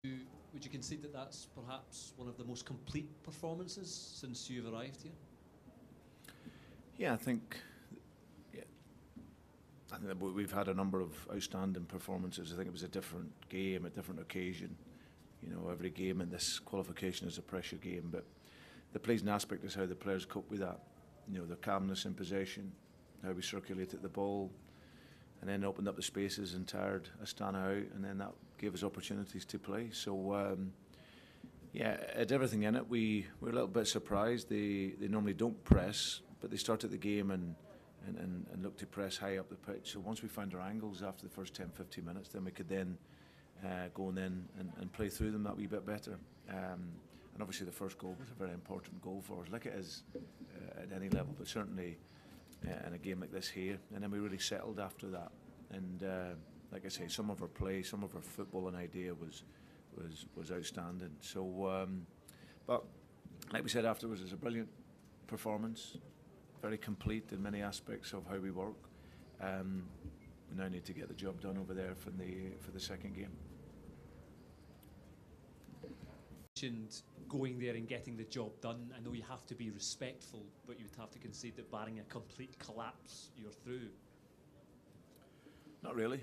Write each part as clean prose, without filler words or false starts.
Would you concede that that's perhaps one of the most complete performances since you've arrived here? Yeah, I think that we've had a number of outstanding performances. I think it was a different game, a different occasion. You know, every game in this qualification is a pressure game, but the pleasing aspect is how the players cope with that. You know, their calmness in possession, how we circulated the ball, and then opened up the spaces and tired Astana out, and then that gave us opportunities to play. So, yeah, it had everything in it. We were a little bit surprised. They normally don't press, but they started the game and looked to press high up the pitch. So once we found our angles after the first 10-15 minutes, then we could then go and play through them that wee bit better. And obviously the first goal was a very important goal for us, like it is at any level, but certainly in a game like this here. And then we really settled after that. And like I say, some of our play, some of our footballing idea was outstanding. So, but like we said afterwards, it was a brilliant performance, very complete in many aspects of how we work. We now need to get the job done over there for the second game. Going there and getting the job done, I know you have to be respectful, but you would have to concede that barring a complete collapse, you're through. Not really.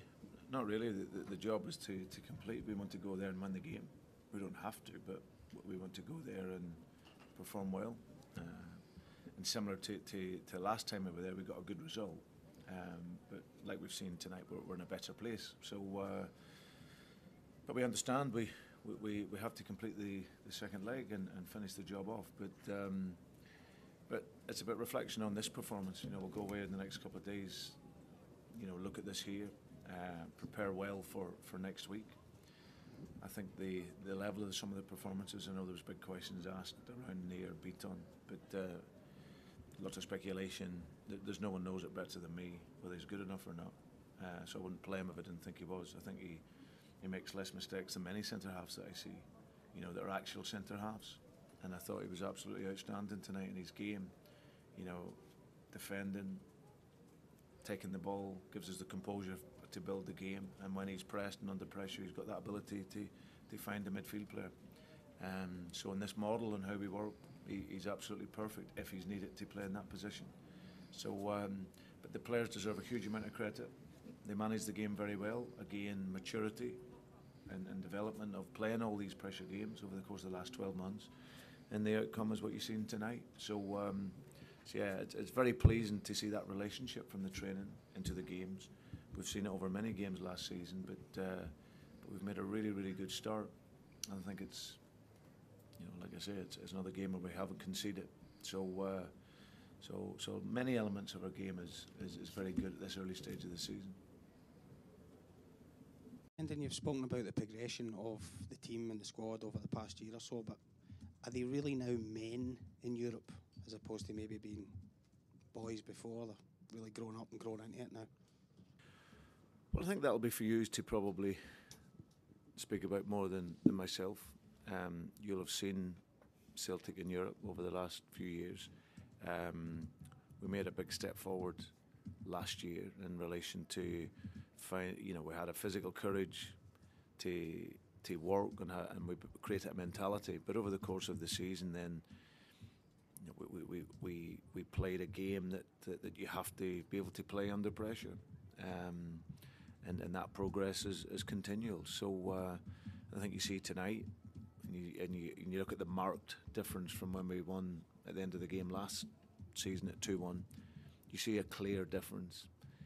The job is to complete. We want to go there and win the game. We don't have to, but we want to go there and perform well. And similar to last time we were there, we got a good result. But like we've seen tonight, we're in a better place. So, but we understand we have to complete the second leg and finish the job off. But it's about reflection on this performance. You know, we'll go away in the next couple of days. You know, look at this here, prepare well for next week. I think the level of some of the performances, I know there was big questions asked around Near Beaton, but lots of speculation. There's no one knows it better than me whether he's good enough or not. So I wouldn't blame him if I didn't think he was. I think he makes less mistakes than many centre halves that I see. You know, that are actual centre halves, and I thought he was absolutely outstanding tonight in his game. You know, defending, taking the ball, gives us the composure to build the game, and when he's pressed and under pressure, he's got that ability to find a midfield player. So in this model and how we work, he's absolutely perfect if he's needed to play in that position. So, but the players deserve a huge amount of credit. They manage the game very well. Again, maturity and development of playing all these pressure games over the course of the last 12 months, and the outcome is what you've seen tonight. So, so yeah, it's very pleasing to see that relationship from the training into the games. We've seen it over many games last season, but we've made a really good start. And I think it's, you know, like I say, it's another game where we haven't conceded. So, so many elements of our game is very good at this early stage of the season. And then you've spoken about the progression of the team and the squad over the past year or so, but are they really now men in Europe as opposed to maybe being boys before? They're really grown up and grown into it now. Well, I think that'll be for you to probably speak about more than myself. You'll have seen Celtic in Europe over the last few years. We made a big step forward last year in relation to you know, we had a physical courage to work and we created a mentality. But over the course of the season, then, you know, we played a game that you have to be able to play under pressure, and that progress is continual. So I think you see tonight, and you look at the marked difference from when we won at the end of the game last season at 2-1. You see a clear difference.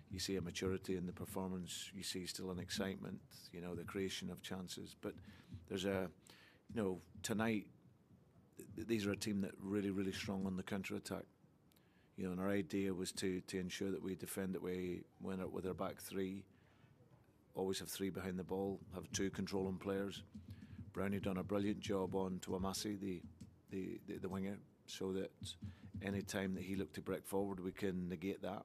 You see a maturity in the performance. You see still an excitement, you know, the creation of chances. But there's a, you know, tonight, these are a team that really strong on the counter-attack. You know, and our idea was to ensure that we defend that we went out with our back three, always have three behind the ball, have two controlling players. Brownie done a brilliant job on Tuamasi, the winger, so that any time that he looked to break forward, we can negate that.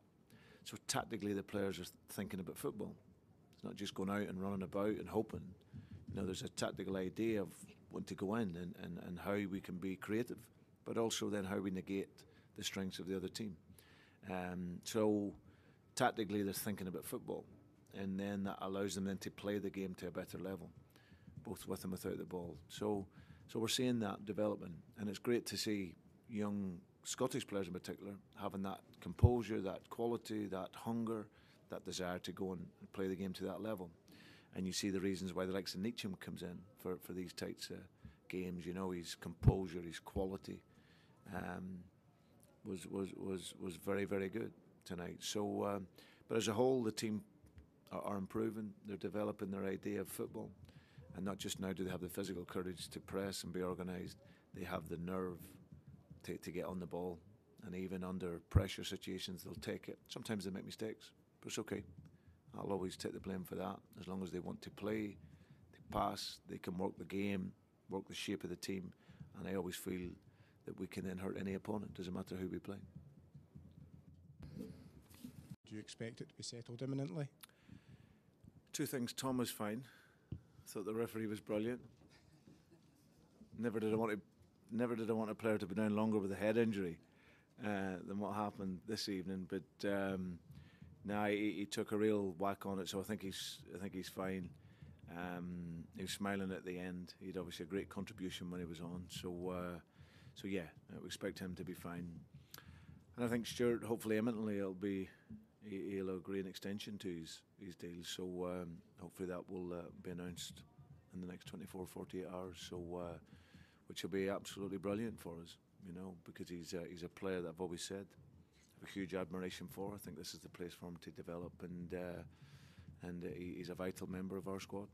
So tactically, the players are thinking about football. It's not just going out and running about and hoping. You know, there's a tactical idea of when to go in and how we can be creative, but also then how we negate the strengths of the other team. So tactically, they're thinking about football, and then that allows them then to play the game to a better level. both with and without the ball. So we're seeing that development, and it's great to see young Scottish players in particular having that composure, that quality, that hunger, that desire to go and play the game to that level. And you see the reasons why the likes of Nietzsche comes in for these types of games. You know, his composure, his quality was very, very good tonight. So, but as a whole, the team are improving. They're developing their idea of football, and not just now do they have the physical courage to press and be organised. They have the nerve to get on the ball, and even under pressure situations, they'll take it. Sometimes they make mistakes, but it's okay. I'll always take the blame for that. As long as they want to play, they pass, they can work the game, work the shape of the team, and I always feel that we can then hurt any opponent. Doesn't matter who we play. Do you expect it to be settled imminently? Two things. Tom was fine. I thought the referee was brilliant. Never did I want a player to be down longer with a head injury than what happened this evening. But no, he took a real whack on it. So I think he's fine. He was smiling at the end. He had obviously a great contribution when he was on. So yeah, we expect him to be fine. And I think Stuart, hopefully imminently, he'll agree an extension to his deal. So hopefully that will be announced in the next 24, 48 hours. So which will be absolutely brilliant for us, you know, because he's a player that I've always said I have a huge admiration for. I think this is the place for him to develop, and he's a vital member of our squad.